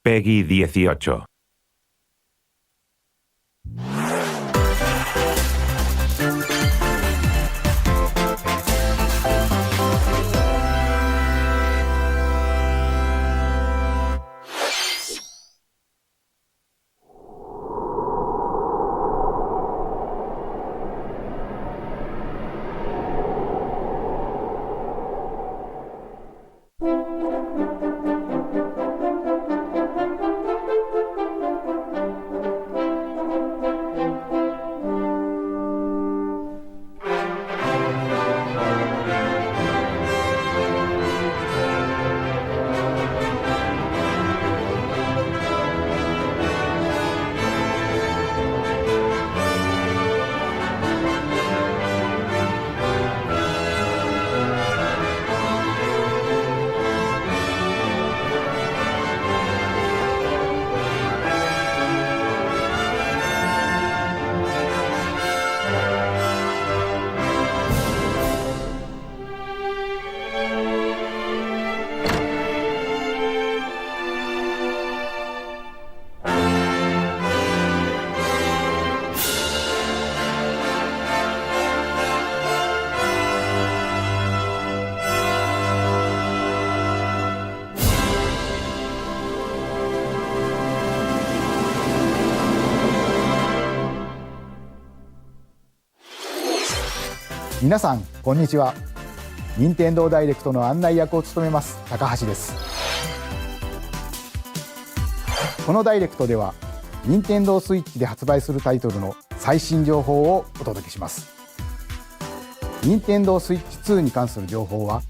Peggy 18.皆さんこんにちは。任天堂ダイレクトの案内役を務めます高橋です。このダイレクトでは任天堂スイッチで発売するタイトルの最新情報をお届けします。任天堂スイッチ2に関する情報は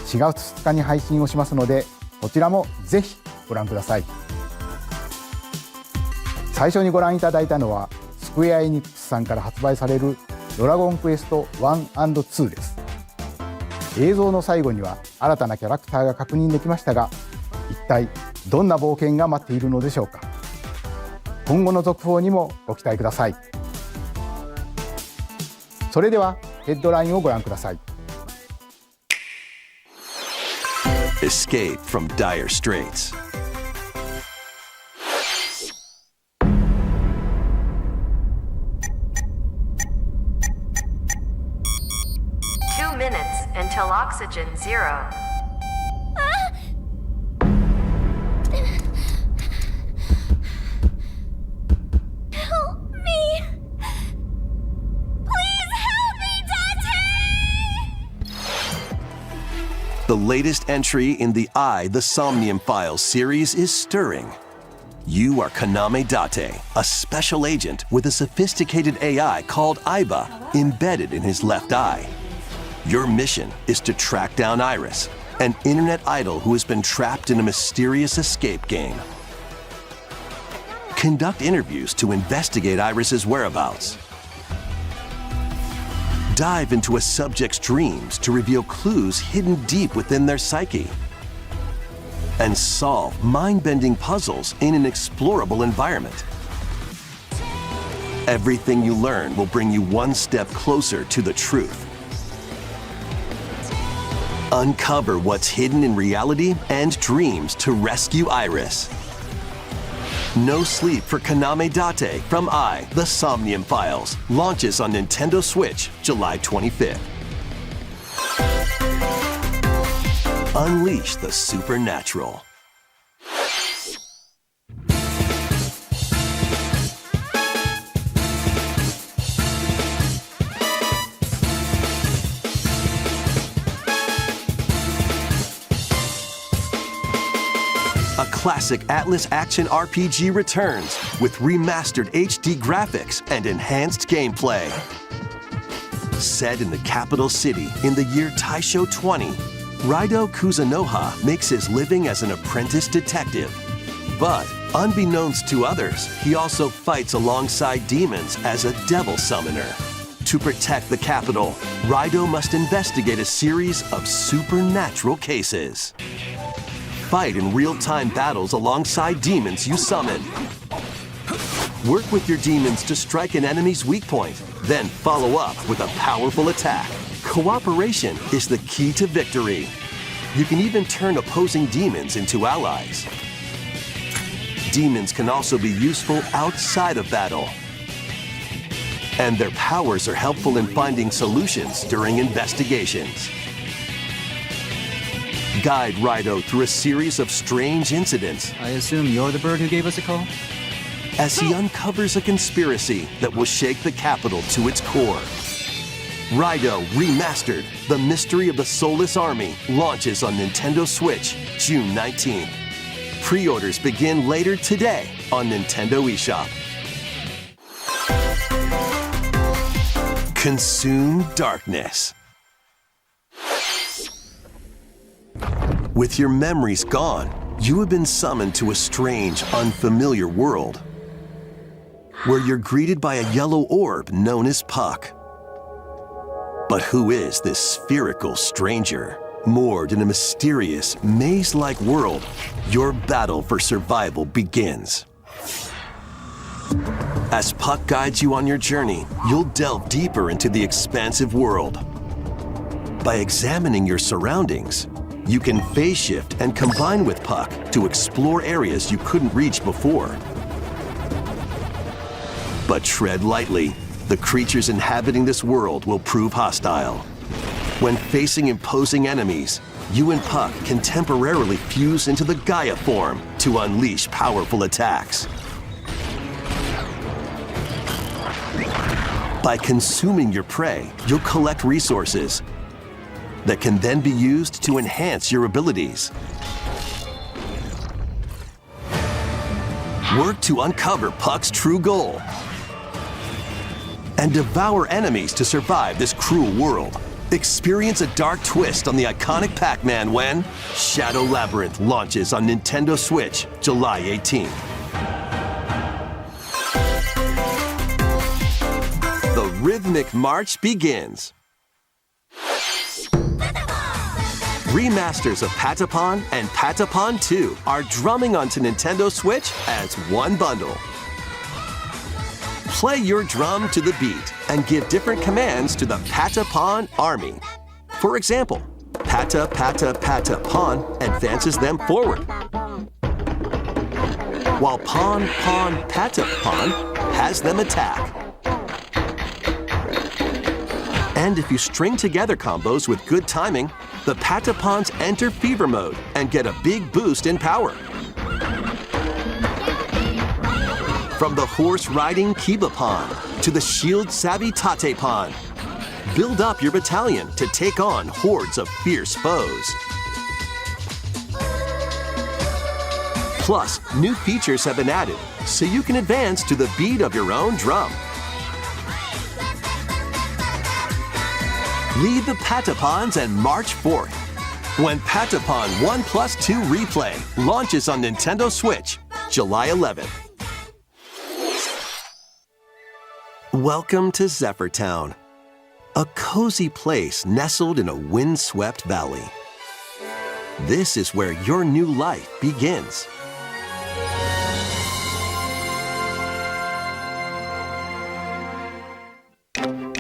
4月2日に配信をしますので、こちらもぜひご覧ください。最初にご覧いただいたのはスクエアエニックスさんから発売されるドラゴンクエスト 1&2 です。映像の最後には新たなキャラクターが確認できましたが、一体どんな冒険が待っているのでしょうか。今後の続報にもご期待ください。それではヘッドラインをご覧ください。 Escape from dire straits. Until oxygen 0. Help me! Please help me, Dante! The latest entry in the The Somnium Files series is stirring. You are Kaname Date, a special agent with a sophisticated AI called Aiba embedded in his left eye. Your mission is to track down Iris, an internet idol who has been trapped in a mysterious escape game. Conduct interviews to investigate Iris's whereabouts. Dive into a subject's dreams to reveal clues hidden deep within their psyche. And solve mind-bending puzzles in an explorable environment. Everything you learn will bring you one step closer to the truth. Uncover what's hidden in reality and dreams to rescue Iris. No Sleep for Kaname Date from The Somnium Files launches on Nintendo Switch July 25th. Unleash the supernatural. A classic Atlas action RPG returns with remastered HD graphics and enhanced gameplay. Set in the capital city in the year Taisho 20, Raido Kuzunoha makes his living as an apprentice detective. But unbeknownst to others, he also fights alongside demons as a devil summoner. To protect the capital, Raido must investigate a series of supernatural cases. Fight in real-time battles alongside demons you summon. Work with your demons to strike an enemy's weak point, then follow up with a powerful attack. Cooperation is the key to victory. You can even turn opposing demons into allies. demons can also be useful outside of battle. And their powers are helpful in finding solutions during investigations. Guide Rido through a series of strange incidents I assume you're the bird who gave us a call? as he uncovers a conspiracy that will shake the capital to its core. Rido Remastered, The Mystery of the Soulless Army, launches on Nintendo Switch June 19th. Pre-orders begin later today on Nintendo eShop. Consume darkness. With your memories gone, you have been summoned to a strange, unfamiliar world, where you're greeted by a yellow orb known as Puck. But who is this spherical stranger? Moored in a mysterious, maze-like world, your battle for survival begins. As Puck guides you on your journey, you'll delve deeper into the expansive world. By examining your surroundings, you can phase shift and combine with Puck to explore areas you couldn't reach before. But tread lightly. The creatures inhabiting this world will prove hostile. When facing imposing enemies, you and Puck can temporarily fuse into the Gaia form to unleash powerful attacks. By consuming your prey, you'll collect resources that can then be used to enhance your abilities. Work to uncover Puck's true goal and devour enemies to survive this cruel world. Experience a dark twist on the iconic Pac-Man when Shadow Labyrinth launches on Nintendo Switch July 18th. The rhythmic march begins. Remasters of Patapon and Patapon 2 are drumming onto Nintendo Switch as one bundle. Play your drum to the beat and give different commands to the Patapon army. For example, Pata Pata Pata Pawn advances them forward, while Pawn Pawn Pata Pawn has them attack. And if you string together combos with good timing, the Patapons enter fever mode and get a big boost in power. From the horse-riding Kiba Pawn to the shield-savvy Tate Pawn, build up your battalion to take on hordes of fierce foes. Plus, new features have been added, so you can advance to the beat of your own drum. Lead the Patapons and march forth when Patapon 1+2 Replay launches on Nintendo Switch July 11th. Welcome to Zephyr Town, a cozy place nestled in a windswept valley. This is where your new life begins.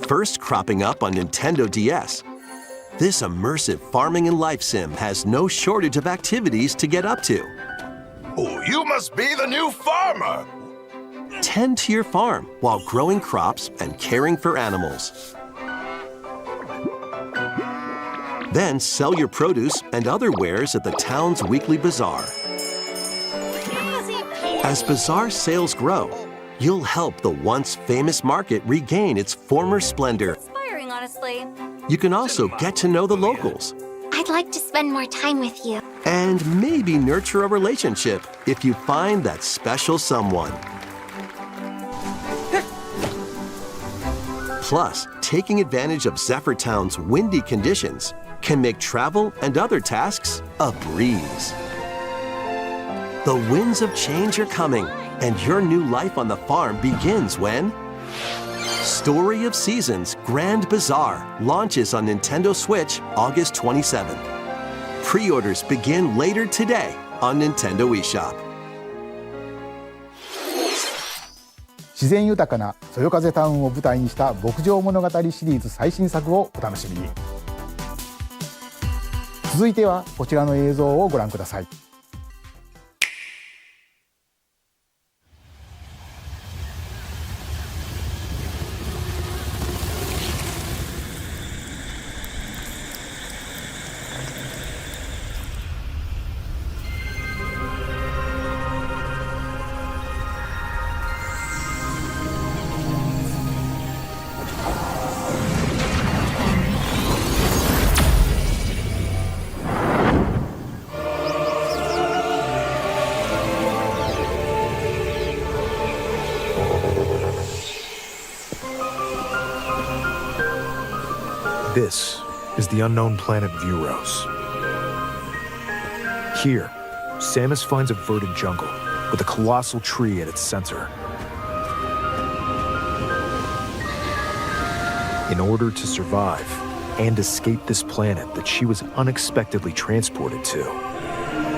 First cropping up on Nintendo DS, this immersive farming and life sim has no shortage of activities to get up to. Oh, you must be the new farmer! Tend to your farm while growing crops and caring for animals. Then sell your produce and other wares at the town's weekly bazaar. As bazaar sales grow, you'll help the once famous market regain its former splendor. Inspiring, honestly. You can also get to know the locals I'd like to spend more time with you. and maybe nurture a relationship if you find that special someone. Plus, taking advantage of Zephyr Town's windy conditions can make travel and other tasks a breeze. The winds of change are coming, and your new life on the farm begins when Story of Seasons Grand Bazaar launches on Nintendo Switch August 27th. Pre-orders begin later today on Nintendo eShop. 自然豊かなそよ風タウンを舞台にした牧場物語シリーズ最新作をお楽しみに。続いてはこちらの映像をご覧ください。This is the unknown planet Videojuegos. Here, Samus finds a verdant jungle with a colossal tree at its center. In order to survive and escape this planet that she was unexpectedly transported to,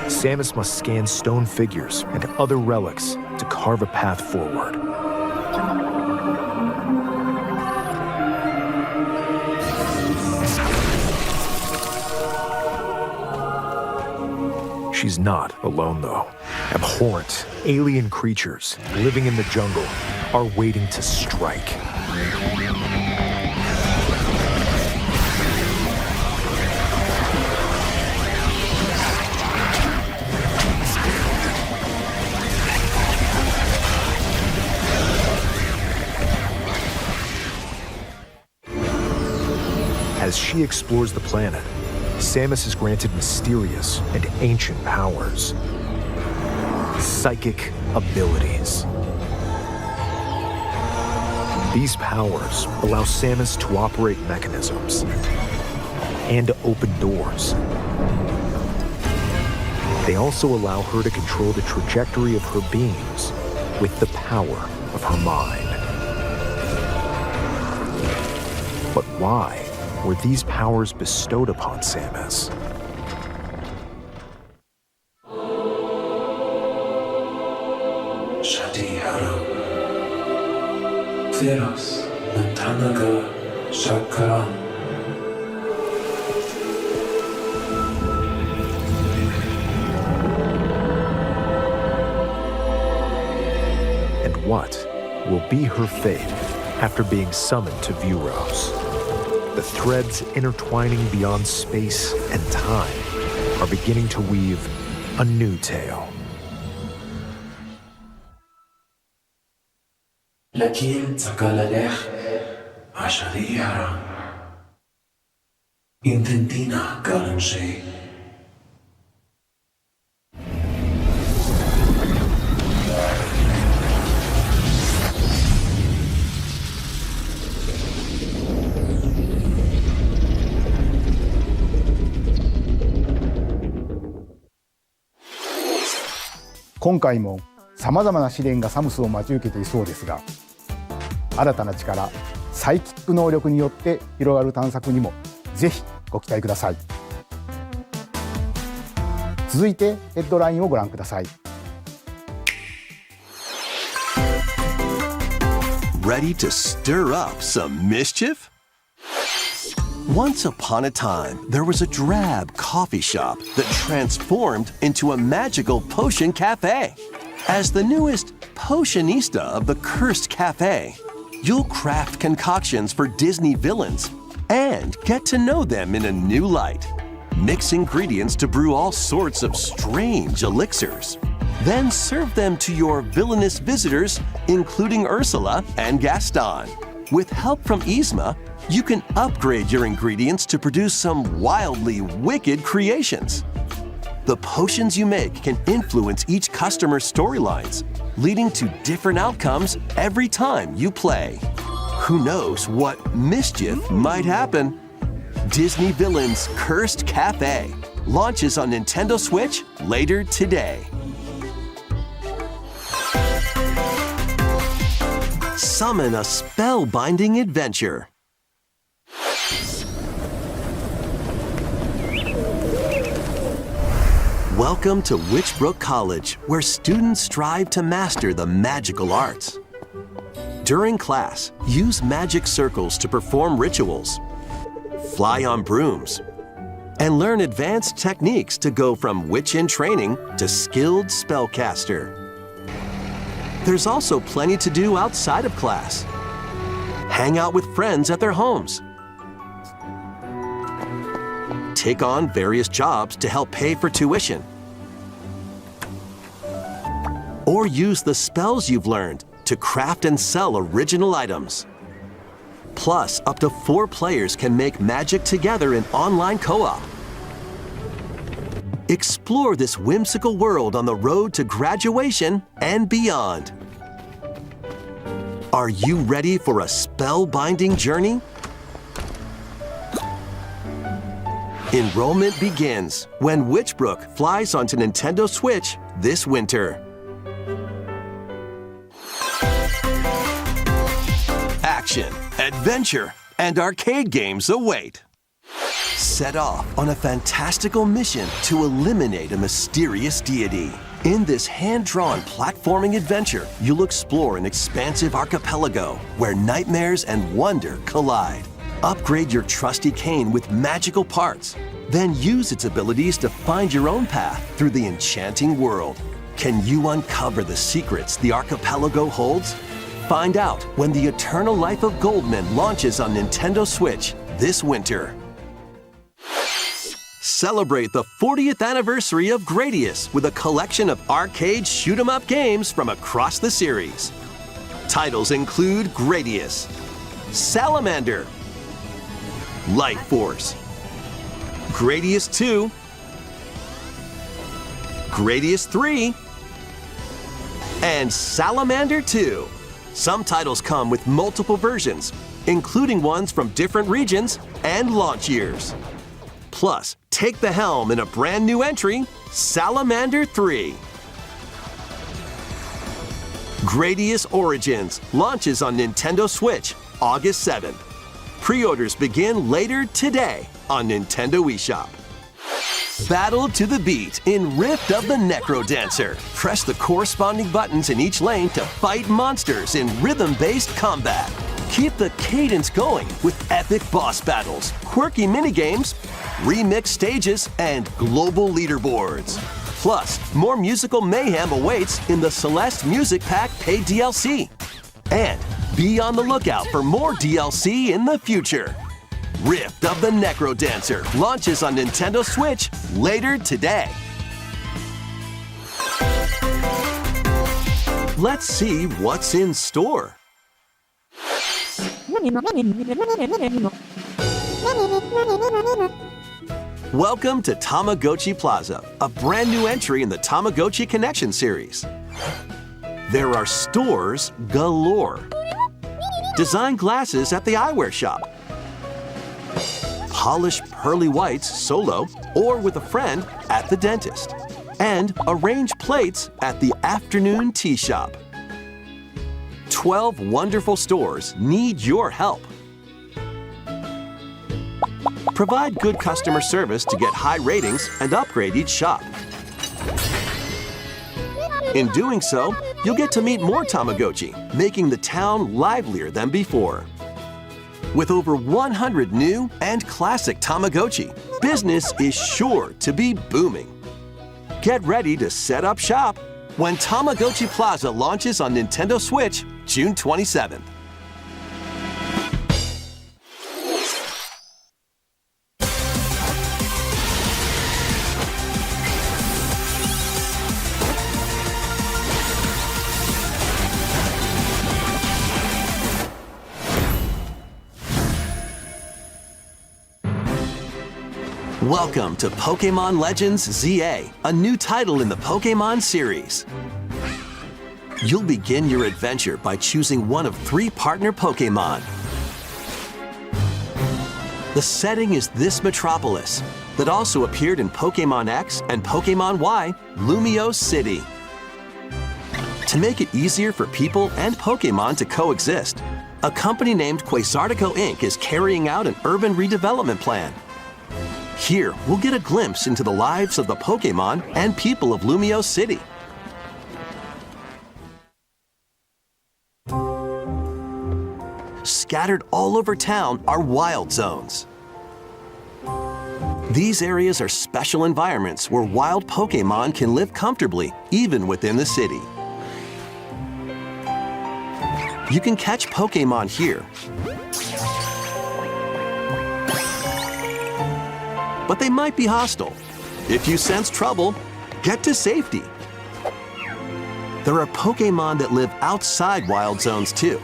Samus must scan stone figures and other relics to carve a path forward. She's not alone, though. Abhorrent, alien creatures living in the jungle are waiting to strike. As she explores the planet, Samus is granted mysterious and ancient powers. Psychic abilities. These powers allow Samus to operate mechanisms and to open doors. They also allow her to control the trajectory of her beams with the power of her mind. But why were these powers bestowed upon Samus? And what will be her fate after being summoned to Videojuegos? The threads intertwining beyond space and time are beginning to weave a new tale. لكن تقال عشرية intentina قالن شيء.今回もさまざまな試練がサムスを待ち受けていそうですが、新たな力、サイキック能力によって広がる探索にもぜひご期待ください。続いてヘッドラインをご覧ください。Ready to stir up some mischief? Once upon a time, there was a drab coffee shop that transformed into a magical potion cafe. As the newest potionista of the cursed cafe, you'll craft concoctions for Disney villains and get to know them in a new light. Mix ingredients to brew all sorts of strange elixirs. Then serve them to your villainous visitors, including Ursula and Gaston. With help from Yzma, you can upgrade your ingredients to produce some wildly wicked creations. The potions you make can influence each customer's storylines, leading to different outcomes every time you play. Who knows what mischief might happen? Disney Villains Cursed Cafe launches on Nintendo Switch later today. Summon a spellbinding adventure. Welcome to Witchbrook College, where students strive to master the magical arts. During class, use magic circles to perform rituals, fly on brooms, and learn advanced techniques to go from witch in training to skilled spellcaster. There's also plenty to do outside of class. Hang out with friends at their homes. Take on various jobs to help pay for tuition. Or use the spells you've learned to craft and sell original items. Plus, up to 4 players can make magic together in online co-op. Explore this whimsical world on the road to graduation and beyond. Are you ready for a spellbinding journey? Enrollment begins when Witchbrook flies onto Nintendo Switch this winter. Action, adventure, and arcade games await. Set off on a fantastical mission to eliminate a mysterious deity. In this hand-drawn platforming adventure, you'll explore an expansive archipelago where nightmares and wonder collide. Upgrade your trusty cane with magical parts, then use its abilities to find your own path through the enchanting world. Can you uncover the secrets the archipelago holds? Find out when The Eternal Life of Goldman launches on Nintendo Switch this winter. Celebrate the 40th anniversary of Gradius with a collection of arcade shoot-'em-up games from across the series. Titles include Gradius, Salamander, Light Force, Gradius 2, Gradius 3, and Salamander 2. Some titles come with multiple versions, including ones from different regions and launch years. Plus, take the helm in a brand new entry, Salamander 3. Gradius Origins launches on Nintendo Switch August 7th. Pre-orders begin later today on Nintendo eShop. Battle to the beat in Rift of the Necrodancer. Press the corresponding buttons in each lane to fight monsters in rhythm-based combat. Keep the cadence going with epic boss battles, quirky minigames, remix stages, and global leaderboards. Plus, more musical mayhem awaits in the Celeste Music Pack paid DLC. And be on the lookout for more DLC in the future. Rift of the Necrodancer launches on Nintendo Switch later today. Let's see what's in store. Welcome to Tamagotchi Plaza, a brand new entry in the Tamagotchi Connection series. There are stores galore. Design glasses at the eyewear shop. Polish pearly whites solo or with a friend at the dentist. And arrange plates at the afternoon tea shop. 12 wonderful stores need your help. Provide good customer service to get high ratings and upgrade each shop. In doing so, you'll get to meet more Tamagotchi, making the town livelier than before. With over 100 new and classic Tamagotchi, business is sure to be booming. Get ready to set up shop when Tamagotchi Plaza launches on Nintendo Switch June 27th. Welcome to Pokémon Legends ZA, a new title in the Pokémon series. You'll begin your adventure by choosing one of 3 partner Pokémon. The setting is this metropolis that also appeared in Pokémon X and Pokémon Y, Lumiose City. To make it easier for people and Pokémon to coexist, a company named Quasartico Inc. is carrying out an urban redevelopment plan. Here, we'll get a glimpse into the lives of the Pokémon and people of Lumiose City. Scattered all over town are wild zones. These areas are special environments where wild Pokémon can live comfortably, even within the city. You can catch Pokémon here, but they might be hostile. If you sense trouble, get to safety. There are Pokémon that live outside wild zones too.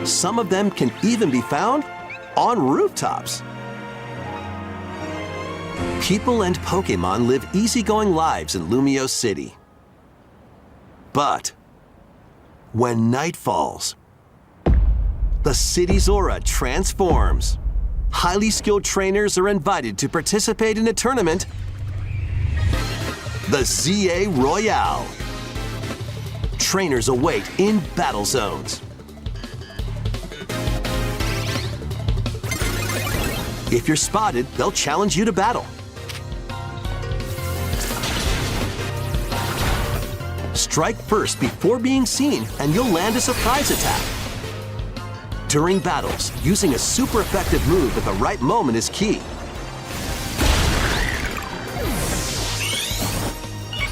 Some of them can even be found on rooftops. People and Pokémon live easygoing lives in Lumiose City. But when night falls, the city's aura transforms. highly skilled trainers are invited to participate in a tournament, the ZA Royale. Trainers await in battle zones. If you're spotted, they'll challenge you to battle. Strike first before being seen, and you'll land a surprise attack. During battles, using a super effective move at the right moment is key.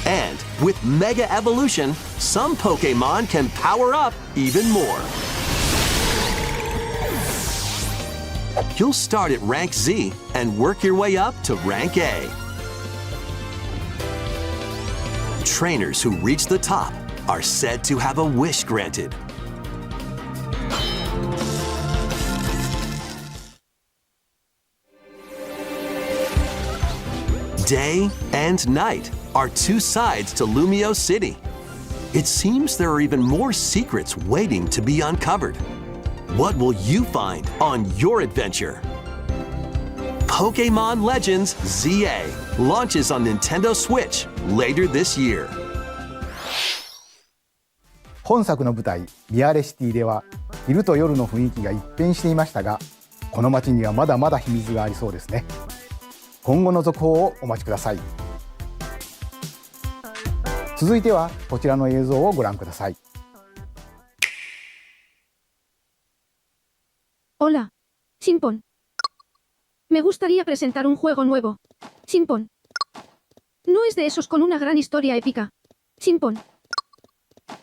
And with Mega Evolution, some Pokémon can power up even more. You'll start at rank Z and work your way up to rank A. Trainers who reach the top are said to have a wish granted. Day and night are two sides to Lumio City. It seems there are even more secrets waiting to be uncovered. What will you find on your adventure? Pokémon Legends ZA launches on Nintendo Switch later this year. 本作の舞台リアレシティでは昼と夜の雰囲気が一変していましたが、この街にはまだまだ秘密がありそうですね。今後の続報をお待ちください。続いてはこちらの映像をご覧ください。Hola, Simpon. Me gustaría presentar un juego nuevo. Simpon. No es de esos con una gran historia épica. Simpon.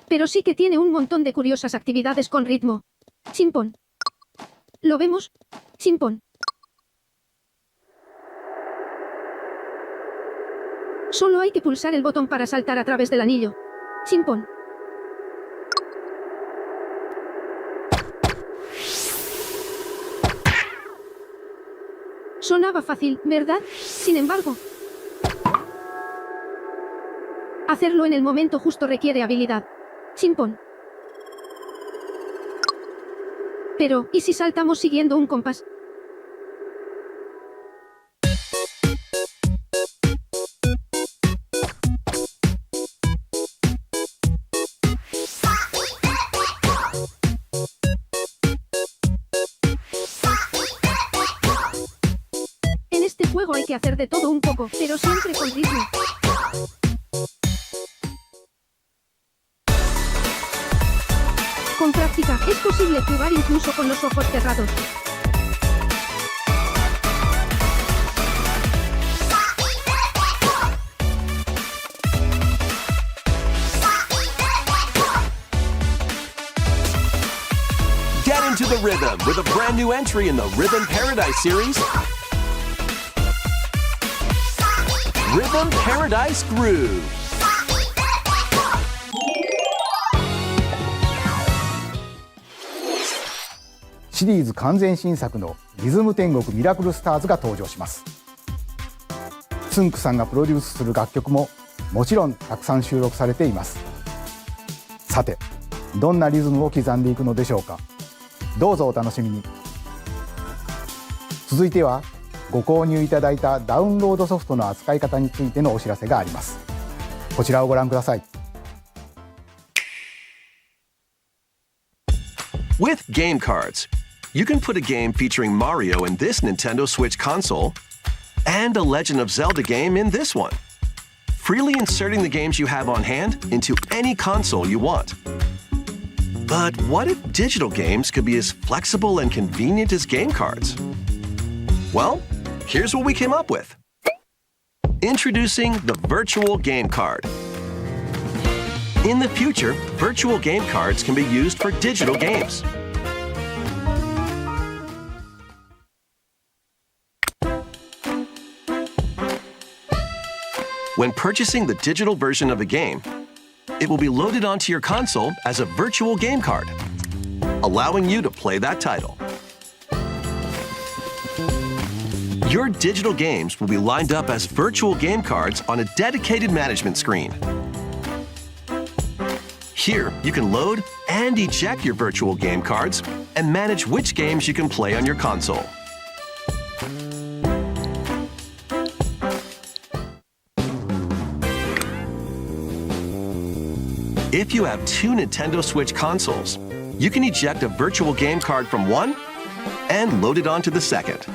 Pero sí que tiene un montón de curiosas actividades con ritmo. Simpon. ¿Lo vemos? Simpon. Solo hay que pulsar el botón para saltar a través del anillo. Simpon. Sonaba fácil, ¿verdad? Sin embargo, hacerlo en el momento justo requiere habilidad. Simpon. Pero, ¿y si saltamos siguiendo un compás? En este juego hay que hacer de todo un poco, pero siempre con ritmo. Con práctica, es posible jugar incluso con los ojos cerrados. Get into the rhythm with a brand new entry in the Rhythm Paradise series, Rhythm Paradise Groove. シリーズ完全新作のリズム天国ミラクルスターズが登場します。つんくさんがプロデュースする楽曲ももちろんたくさん収録されています。さて、どんなリズムを刻んでいくのでしょうか。どうぞお楽しみに。続いてはご購入いただいたダウンロードソフトの扱い方についてのお知らせがあります。こちらをご覧ください。With game cards, you can put a game featuring Mario in this Nintendo Switch console and a Legend of Zelda game in this one, freely inserting the games you have on hand into any console you want. But what if digital games could be as flexible and convenient as game cards? Well, here's what we came up with. Introducing the Virtual Game Card. In the future, virtual game cards can be used for digital games. When purchasing the digital version of a game, it will be loaded onto your console as a virtual game card, allowing you to play that title. Your digital games will be lined up as virtual game cards on a dedicated management screen. Here, you can load and eject your virtual game cards and manage which games you can play on your console. If you have two Nintendo Switch consoles, you can eject a virtual game card from one and load it onto the second.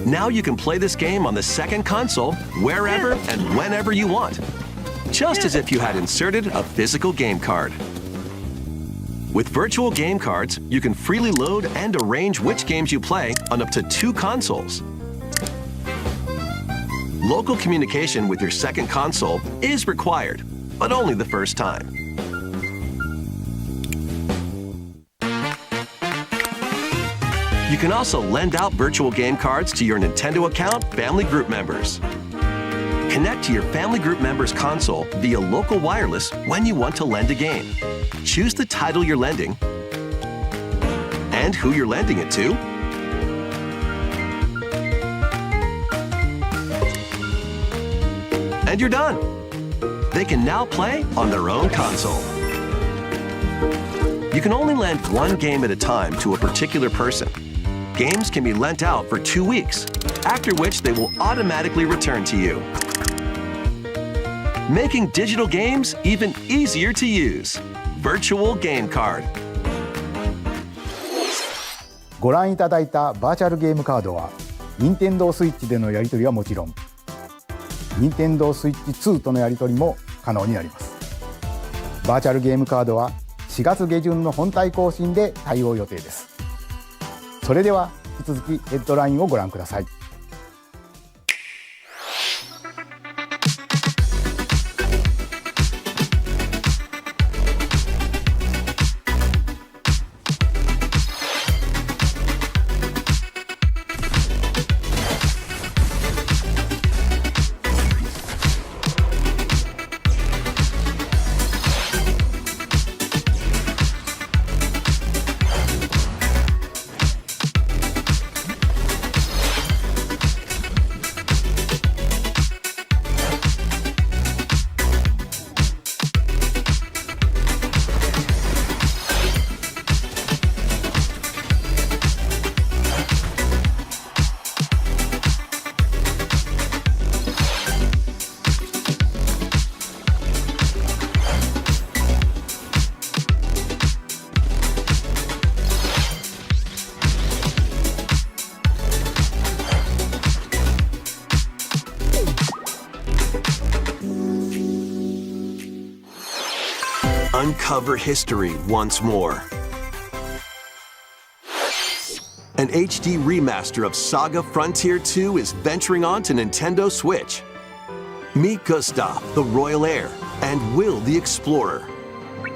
Now you can play this game on the second console wherever and whenever you want, just as if you had inserted a physical game card. With virtual game cards, you can freely load and arrange which games you play on up to two consoles. Local communication with your second console is required, but only the first time. You can also lend out virtual game cards to your Nintendo account family group members. Connect to your family group members' console via local wireless when you want to lend a game. Choose the title you're lending and who you're lending it to. And you're done. They can now play on their own console. You can only lend one game at a time to a particular person. Games can be lent out for 2 weeks, after which they will automatically return to you. Making digital games even easier to use. Virtual Game Card. ご覧いただいたバーチャルゲームカードは、Nintendo Switch でのやり取りはもちろん、Nintendo Switch 2とのやり取りも可能になります。バーチャルゲームカードは4月下旬の本体更新で対応予定です。それでは引き続きヘッドラインをご覧ください。Uncover history once more. An HD remaster of Saga Frontier 2 is venturing on to Nintendo Switch. Meet Gustav, the royal heir, and Will, the explorer.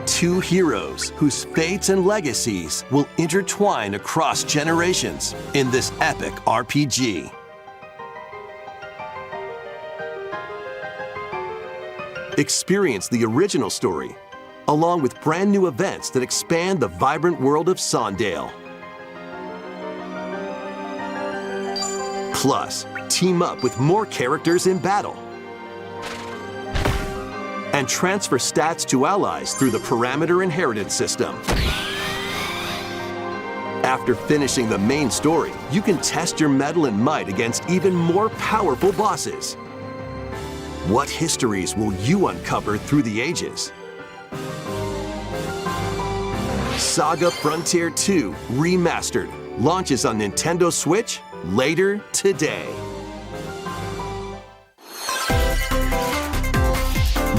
Two heroes whose fates and legacies will intertwine across generations in this epic RPG. Experience the original story, along with brand new events that expand the vibrant world of Sondale. Plus, team up with more characters in battle. And transfer stats to allies through the parameter inheritance system. After finishing the main story, you can test your mettle and might against even more powerful bosses. What histories will you uncover through the ages? Saga Frontier 2 Remastered launches on Nintendo Switch later today.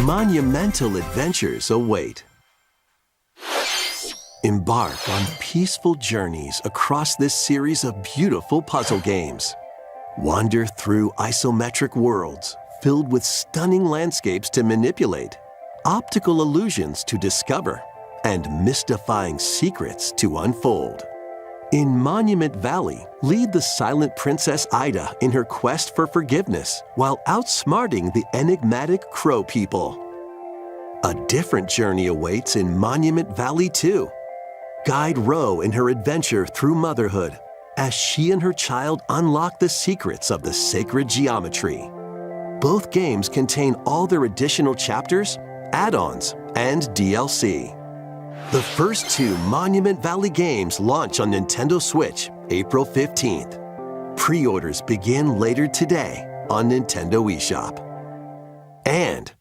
Monumental adventures await. Embark on peaceful journeys across this series of beautiful puzzle games. Wander through isometric worlds filled with stunning landscapes to manipulate, optical illusions to discover, and mystifying secrets to unfold. In Monument Valley, lead the silent Princess Ida in her quest for forgiveness while outsmarting the enigmatic Crow people. A different journey awaits in Monument Valley 2. Guide Ro in her adventure through motherhood as she and her child unlock the secrets of the sacred geometry. Both games contain all their additional chapters, add-ons, and DLC. The first two Monument Valley games launch on Nintendo Switch April 15th. Pre-orders begin later today on Nintendo eShop. And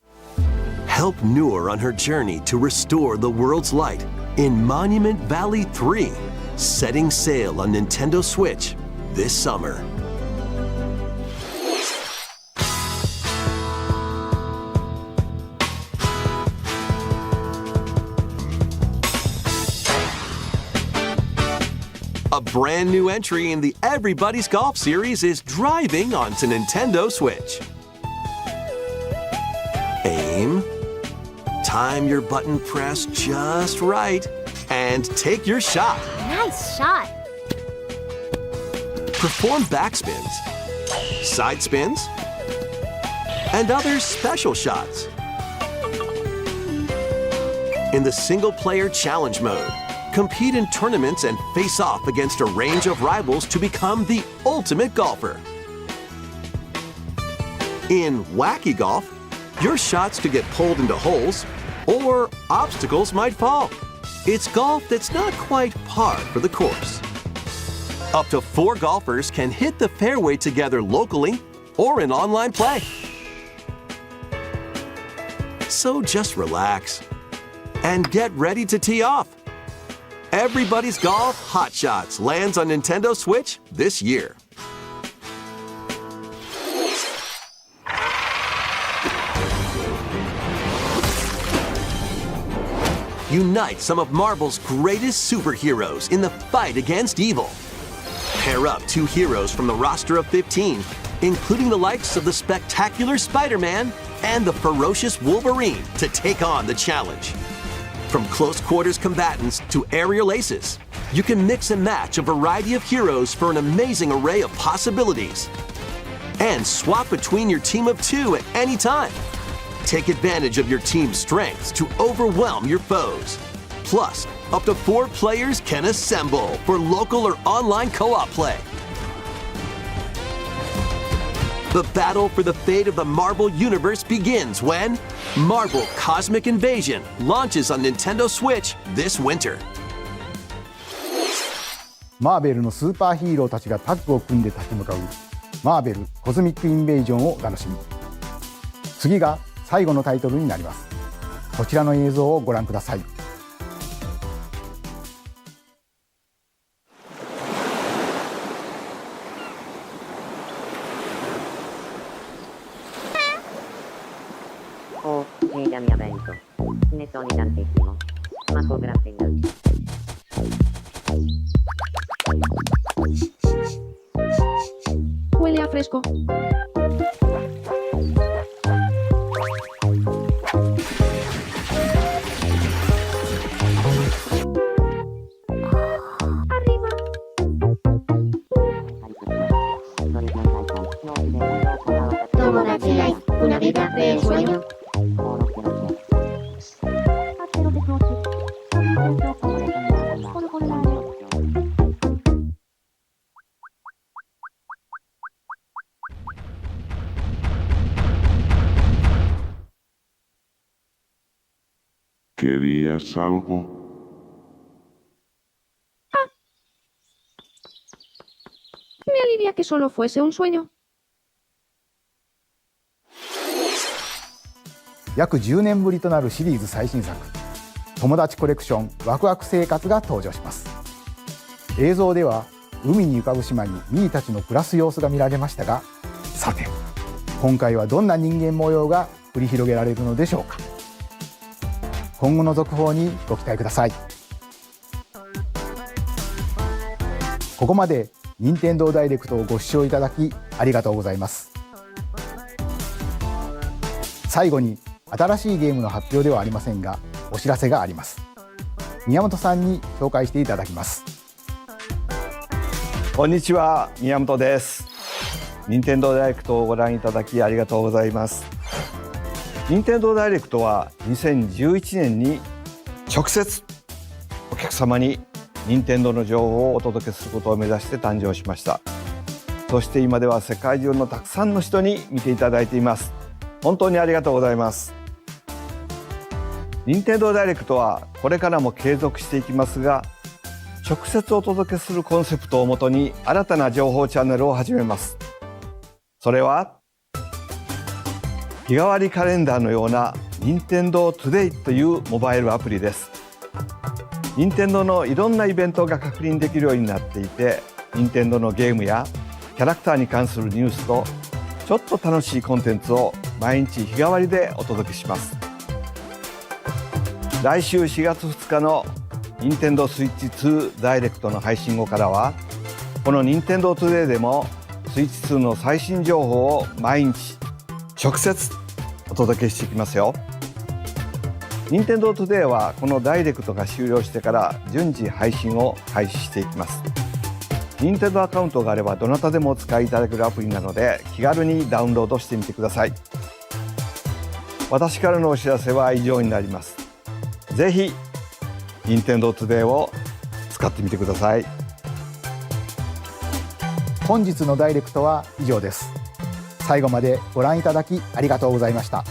help Noor on her journey to restore the world's light in Monument Valley 3, setting sail on Nintendo Switch this summer. A brand new entry in the Everybody's Golf series is driving onto Nintendo Switch. Aim, time your button press just right, and take your shot. Nice shot. Perform backspins, side spins, and other special shots. In the single-player challenge mode, compete in tournaments and face off against a range of rivals to become the ultimate golfer. In Wacky Golf, your shots could get pulled into holes, or obstacles might fall. It's golf that's not quite par for the course. Up to 4 golfers can hit the fairway together locally or in online play. So just relax and get ready to tee off. Everybody's Golf Hot Shots lands on Nintendo Switch this year. Unite some of Marvel's greatest superheroes in the fight against evil. Pair up 2 heroes from the roster of 15, including the likes of the spectacular Spider-Man and the ferocious Wolverine, to take on the challenge. From close quarters combatants to aerial aces, you can mix and match a variety of heroes for an amazing array of possibilities. And swap between your team of 2 at any time. Take advantage of your team's strengths to overwhelm your foes. Plus, up to 4 players can assemble for local or online co-op play. The battle for the fate of the Marvel Universe begins when Marvel Cosmic Invasion launches on Nintendo Switch this winter. マーベルのスーパーヒーローたちがタッグを組んで立ち向かうマーベルコズミックインベージョンをお楽しみ。次が最後のタイトルになります。こちらの映像をご覧ください。Cambiamento. Ne sono tantissimo. Ma con graffino. Huele a fresco. Arriba. Tomodachi hay una vida de ensueño. ¿Querías algo? Me alivia que solo fuese un sueño. 約10年ぶりとなるシリーズ最新作友達コレクションワクワク生活が登場します。映像では海に浮かぶ島にミーたちの暮らす様子が見られましたが、さて今回はどんな人間模様が繰り広げられるのでしょうか。今後の続報にご期待ください。ここまで任天堂ダイレクトをご視聴いただきありがとうございます。最後に新しいゲームの発表ではありませんがお知らせがあります。宮本さんに紹介していただきます。こんにちは、宮本です。任天堂ダイレクトをご覧いただきありがとうございます。任天堂ダイレクトは2011年に直接お客様に任天堂の情報をお届けすることを目指して誕生しました。そして今では世界中のたくさんの人に見ていただいています。本当にありがとうございます。任天堂ダイレクトはこれからも継続していきますが、直接お届けするコンセプトをもとに新たな情報チャンネルを始めます。それは日替わりカレンダーのような任天堂トゥデイというモバイルアプリです。任天堂のいろんなイベントが確認できるようになっていて、任天堂のゲームやキャラクターに関するニュースとちょっと楽しいコンテンツを毎日日替わりでお届けします。来週4月2日の任天堂スイッチ2ダイレクトの配信後からは、この任天堂トゥデイでもスイッチ2の最新情報を毎日直接お届けしていきますよ。任天堂トゥデイはこのダイレクトが終了してから順次配信を開始していきます。任天堂アカウントがあればどなたでもお使いいただけるアプリなので、気軽にダウンロードしてみてください。私からのお知らせは以上になります。ぜひ任天堂トゥデイを使ってみてください。本日のダイレクトは以上です。最後までご覧いただきありがとうございました。